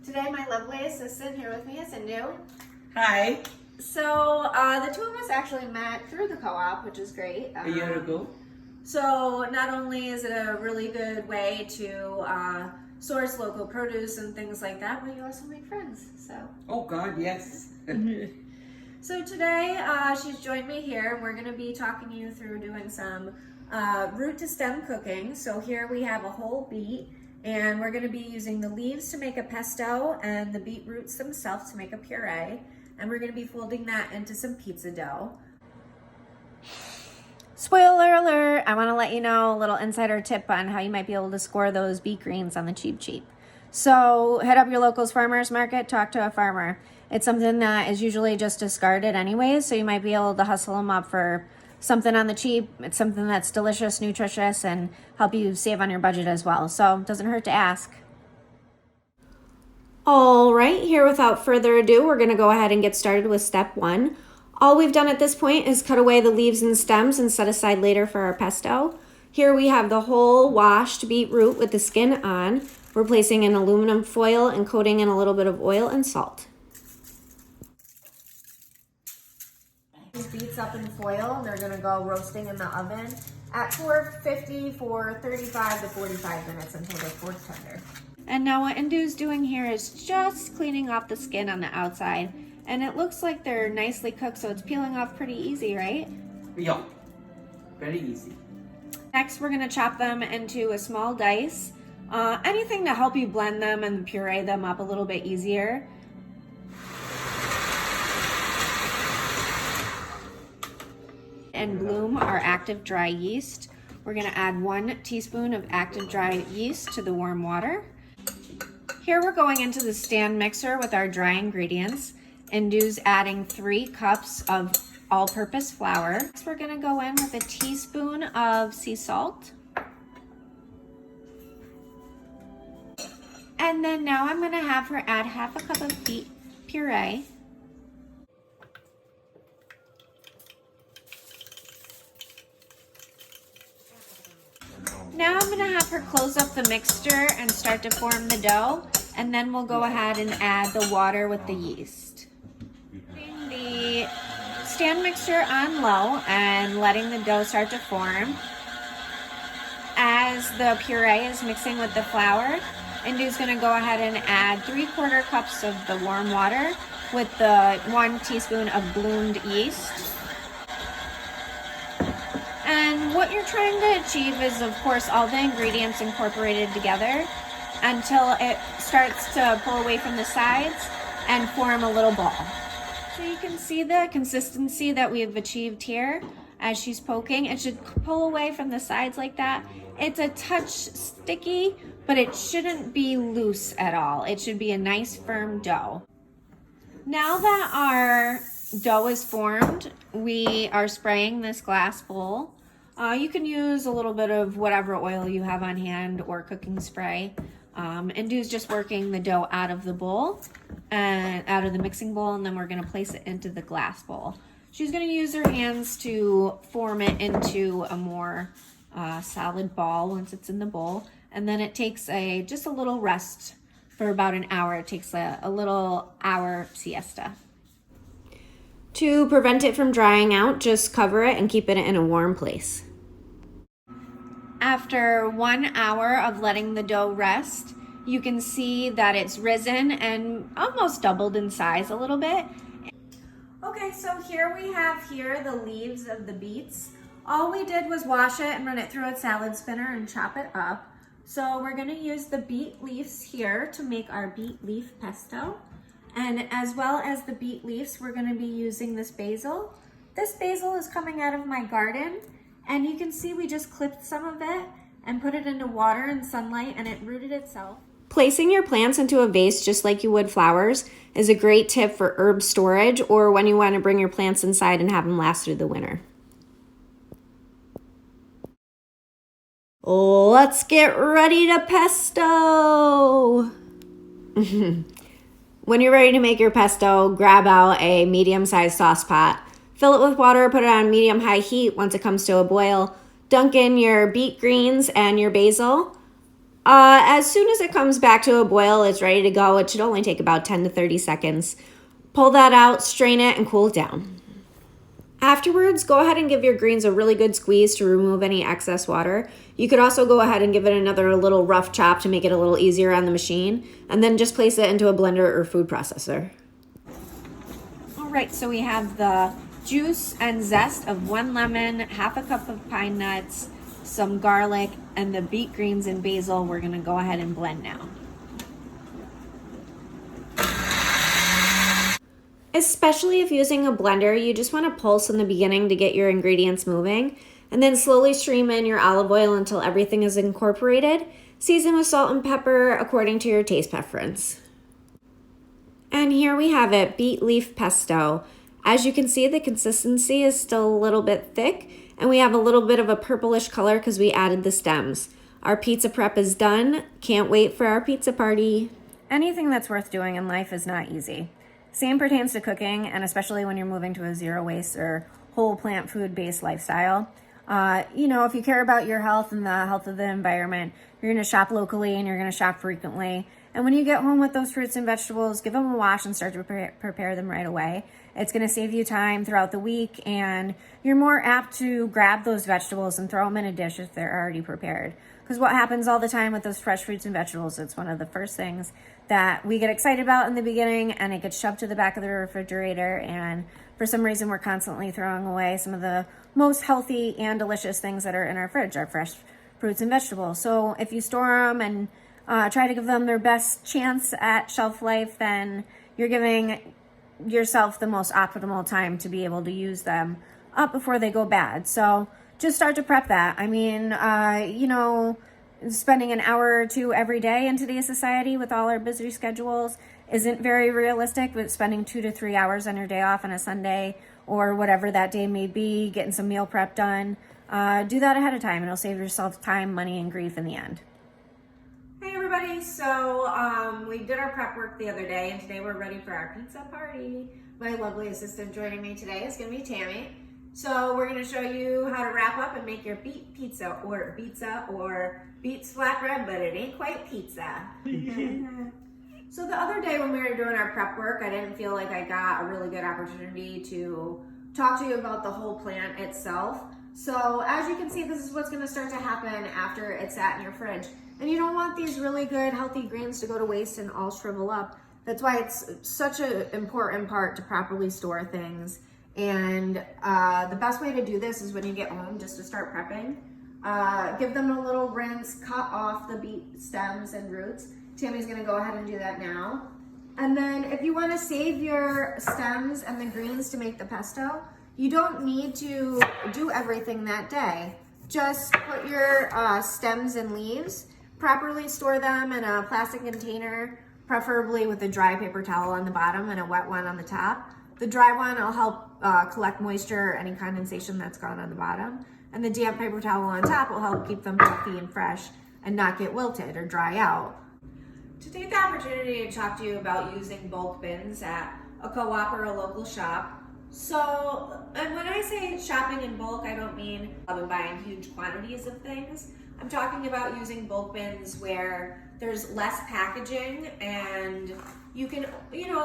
Today my lovely assistant here with me is Indu. Hi. So the two of us actually met through the co-op, which is great. A year ago. So not only is it a really good way to source local produce and things like that, but you also make friends. So. Oh God, yes. So today she's joined me here, and we're going to be talking you through doing some root to stem cooking. So here we have a whole beet, and we're going to be using the leaves to make a pesto and the beet roots themselves to make a puree. And we're going to be folding that into some pizza dough. Spoiler alert, I want to let you know a little insider tip on how you might be able to score those beet greens on the cheap. So head up your local's farmer's market, talk to a farmer. It's something that is usually just discarded anyways, so you might be able to hustle them up for something on the cheap. It's something that's delicious, nutritious, and help you save on your budget as well. So it doesn't hurt to ask. All right, here without further ado, we're going to go ahead and get started with step one. All we've done at this point is cut away the leaves and stems and set aside later for our pesto. Here we have the whole washed beetroot with the skin on. We're placing in aluminum foil and coating in a little bit of oil and salt. These beets up in foil, they're going to go roasting in the oven at 450 for 35 to 45 minutes until they're fork tender. And now what Indu's doing here is just cleaning off the skin on the outside. And it looks like they're nicely cooked, so it's peeling off pretty easy, right? Yeah, very easy. Next, we're gonna chop them into a small dice. Anything to help you blend them and puree them up a little bit easier. And bloom our active dry yeast. We're gonna add 1 teaspoon of active dry yeast to the warm water. Here we're going into the stand mixer with our dry ingredients. Indu's adding 3 cups of all-purpose flour. Next, we're gonna go in with a teaspoon of sea salt. And then now I'm gonna have her add half a cup of beet puree. Now I'm gonna have her close up the mixture and start to form the dough, and then we'll go ahead and add the water with the yeast. Putting the stand mixture on low and letting the dough start to form. As the puree is mixing with the flour, Indu's gonna go ahead and add 3/4 cups of the warm water with the 1 teaspoon of bloomed yeast. And what you're trying to achieve is, of course, all the ingredients incorporated together until it starts to pull away from the sides and form a little ball. So you can see the consistency that we have achieved here as she's poking. It should pull away from the sides like that. It's a touch sticky, but it shouldn't be loose at all. It should be a nice firm dough. Now that our dough is formed, we are spraying this glass bowl. You can use a little bit of whatever oil you have on hand or cooking spray. Indu's just working the dough out of the bowl and out of the mixing bowl, and then we're going to place it into the glass bowl. She's going to use her hands to form it into a more solid ball once it's in the bowl, and then it takes just a little rest for about an hour. It takes a little hour siesta. To prevent it from drying out, just cover it and keep it in a warm place. After 1 hour of letting the dough rest, you can see that it's risen and almost doubled in size a little bit. Okay, so here we have the leaves of the beets. All we did was wash it and run it through a salad spinner and chop it up. So we're gonna use the beet leaves here to make our beet leaf pesto. And as well as the beet leaves, we're gonna be using this basil. This basil is coming out of my garden, and you can see we just clipped some of it and put it into water and sunlight, and it rooted itself. Placing your plants into a vase just like you would flowers is a great tip for herb storage or when you want to bring your plants inside and have them last through the winter. Let's get ready to pesto! When you're ready to make your pesto, grab out a medium-sized sauce pot. Fill it with water, put it on medium-high heat. Once it comes to a boil, dunk in your beet greens and your basil. As soon as it comes back to a boil, it's ready to go. It should only take about 10 to 30 seconds. Pull that out, strain it, and cool it down. Afterwards, go ahead and give your greens a really good squeeze to remove any excess water. You could also go ahead and give it another little rough chop to make it a little easier on the machine, and then just place it into a blender or food processor. All right, so we have the juice and zest of 1 lemon, half a cup of pine nuts, some garlic, and the beet greens and basil we're gonna go ahead and blend now. Especially if using a blender, you just want to pulse in the beginning to get your ingredients moving, and then slowly stream in your olive oil until everything is incorporated. Season with salt and pepper according to your taste preference. And here we have it, beet leaf pesto. As you can see, the consistency is still a little bit thick, and we have a little bit of a purplish color because we added the stems. Our pizza prep is done. Can't wait for our pizza party. Anything that's worth doing in life is not easy. Same pertains to cooking, and especially when you're moving to a zero waste or whole plant food based lifestyle. If you care about your health and the health of the environment, you're going to shop locally and you're going to shop frequently. And when you get home with those fruits and vegetables, give them a wash and start to prepare them right away. It's going to save you time throughout the week, and you're more apt to grab those vegetables and throw them in a dish if they're already prepared. Because what happens all the time with those fresh fruits and vegetables, it's one of the first things that we get excited about in the beginning, and it gets shoved to the back of the refrigerator, and for some reason we're constantly throwing away some of the most healthy and delicious things that are in our fridge, our fresh fruits and vegetables. So if you store them and try to give them their best chance at shelf life, then you're giving yourself the most optimal time to be able to use them up before they go bad. So just start to prep that. I mean, spending an hour or two every day in today's society with all our busy schedules isn't very realistic, but spending 2 to 3 hours on your day off on a Sunday or whatever that day may be, getting some meal prep done, do that ahead of time, and it'll save yourself time, money, and grief in the end. Hey everybody, so we did our prep work the other day, and today we're ready for our pizza party. My lovely assistant joining me today is going to be Tammy. So we're going to show you how to wrap up and make your beet pizza or beets flatbread, but it ain't quite pizza. So the other day when we were doing our prep work, I didn't feel like I got a really good opportunity to talk to you about the whole plant itself. So as you can see, this is what's going to start to happen after it's sat in your fridge. And you don't want these really good healthy greens to go to waste and all shrivel up. That's why it's such an important part to properly store things. And the best way to do this is when you get home, just to start prepping. Give them a little rinse, cut off the beet stems and roots. Tammy's gonna go ahead and do that now. And then if you wanna save your stems and the greens to make the pesto, you don't need to do everything that day. Just put your stems and leaves, properly store them in a plastic container, preferably with a dry paper towel on the bottom and a wet one on the top. The dry one will help collect moisture or any condensation that's gone on the bottom. And the damp paper towel on top will help keep them healthy and fresh and not get wilted or dry out. To take the opportunity to talk to you about using bulk bins at a co-op or a local shop. So, and when I say shopping in bulk, I don't mean buying huge quantities of things. I'm talking about using bulk bins where there's less packaging, and you can,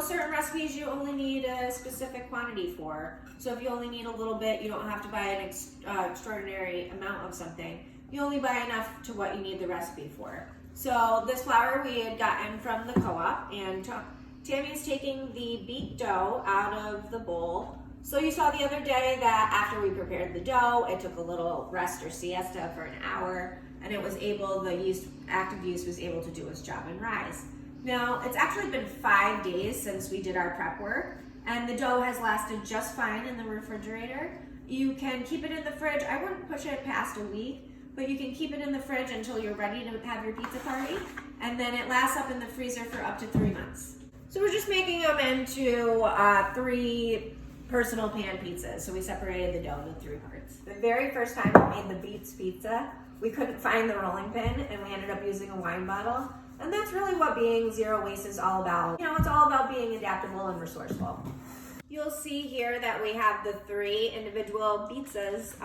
certain recipes you only need a specific quantity for. So if you only need a little bit, you don't have to buy an extraordinary amount of something. You only buy enough to what you need the recipe for. So this flour we had gotten from the co-op, and Tammy's taking the beet dough out of the bowl. So you saw the other day that after we prepared the dough, it took a little rest or siesta for an hour, and it was able, the active yeast was able to do its job and rise. Now, it's actually been 5 days since we did our prep work, and the dough has lasted just fine in the refrigerator. You can keep it in the fridge. I wouldn't push it past a week, but you can keep it in the fridge until you're ready to have your pizza party, and then it lasts up in the freezer for up to 3 months. So we're just making them into 3 personal pan pizzas. So we separated the dough into 3 parts. The very first time we made the Beets pizza, we couldn't find the rolling pin, and we ended up using a wine bottle. And that's really what being zero waste is all about. It's all about being adaptable and resourceful. You'll see here that we have the 3 individual pizzas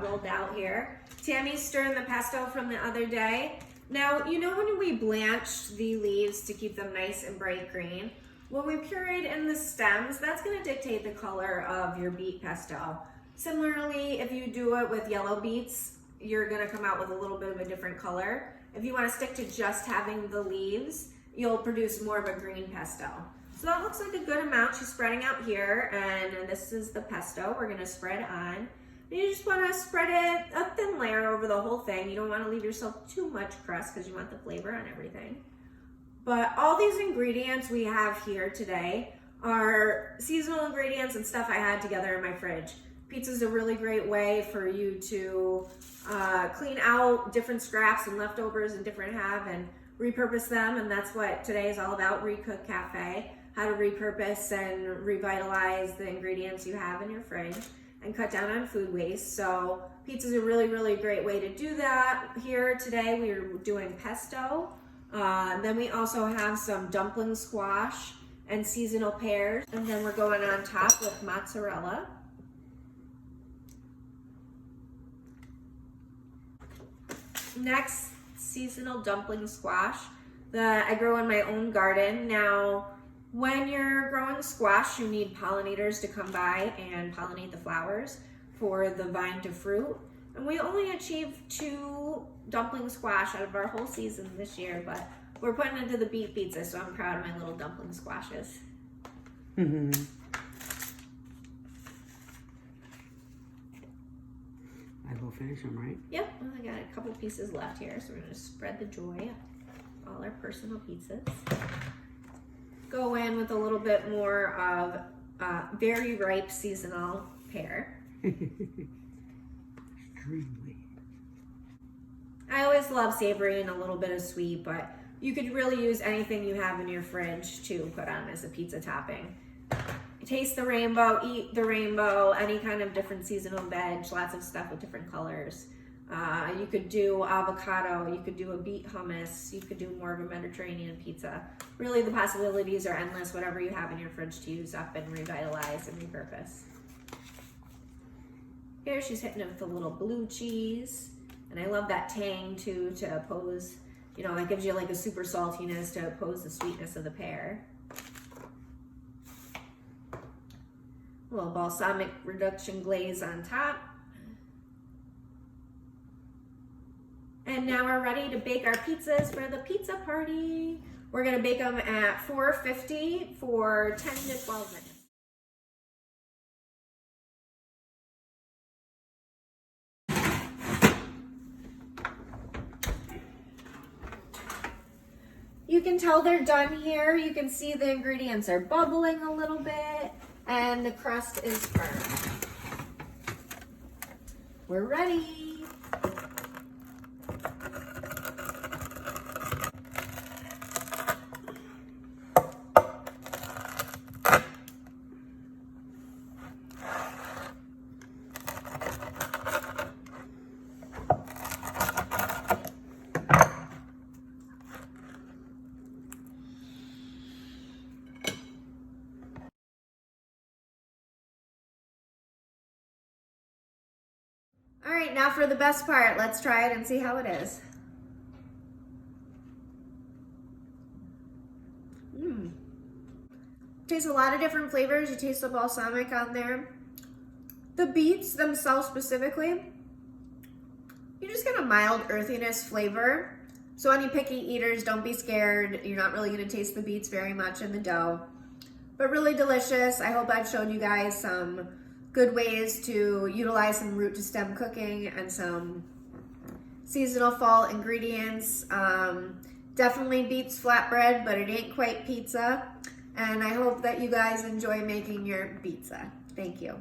rolled out here. Tammy's stirring the pesto from the other day. Now, you know when we blanched the leaves to keep them nice and bright green? When we pureed in the stems, that's going to dictate the color of your beet pesto. Similarly, if you do it with yellow beets, you're going to come out with a little bit of a different color. If you want to stick to just having the leaves, you'll produce more of a green pesto. So that looks like a good amount. She's spreading out here, and this is the pesto we're going to spread on. And you just want to spread it a thin layer over the whole thing. You don't want to leave yourself too much crust because you want the flavor on everything. But all these ingredients we have here today are seasonal ingredients and stuff I had together in my fridge. Pizza is a really great way for you to clean out different scraps and leftovers and different and repurpose them. And that's what today is all about, Recook Cafe. How to repurpose and revitalize the ingredients you have in your fridge and cut down on food waste. So pizza is a really, really great way to do that. Here today we are doing pesto. Then we also have some dumpling squash and seasonal pears. And then we're going on top with mozzarella. Next, seasonal dumpling squash that I grow in my own garden. Now, when you're growing squash, you need pollinators to come by and pollinate the flowers for the vine to fruit. And we only achieved 2 dumpling squash out of our whole season this year, but we're putting into the beet pizza, so I'm proud of my little dumpling squashes. Mm-hmm. I will finish them, right? Yep, well, I got a couple pieces left here, so we're gonna spread the joy of all our personal pizzas. Go in with a little bit more of very ripe seasonal pear. Extremely. I always love savory and a little bit of sweet, but you could really use anything you have in your fridge to put on as a pizza topping. Taste the rainbow, eat the rainbow, any kind of different seasonal veg, lots of stuff with different colors. You could do avocado, you could do a beet hummus, you could do more of a Mediterranean pizza. Really, the possibilities are endless, whatever you have in your fridge to use up and revitalize and repurpose. Here she's hitting it with a little blue cheese. And I love that tang too, to oppose, you know, that gives you like a super saltiness to oppose the sweetness of the pear. A little balsamic reduction glaze on top. And now we're ready to bake our pizzas for the pizza party. We're gonna bake them at 450 for 10 to 12 minutes. You can tell they're done here. You can see the ingredients are bubbling a little bit and the crust is firm. We're ready. All right, now for the best part. Let's try it and see how it is. Tastes a lot of different flavors. You taste the balsamic on there. The beets themselves specifically, you just get a mild earthiness flavor. So any picky eaters, don't be scared. You're not really gonna taste the beets very much in the dough, but really delicious. I hope I've shown you guys some good ways to utilize some root to stem cooking and some seasonal fall ingredients. Definitely beats flatbread, but it ain't quite pizza. And I hope that you guys enjoy making your pizza. Thank you.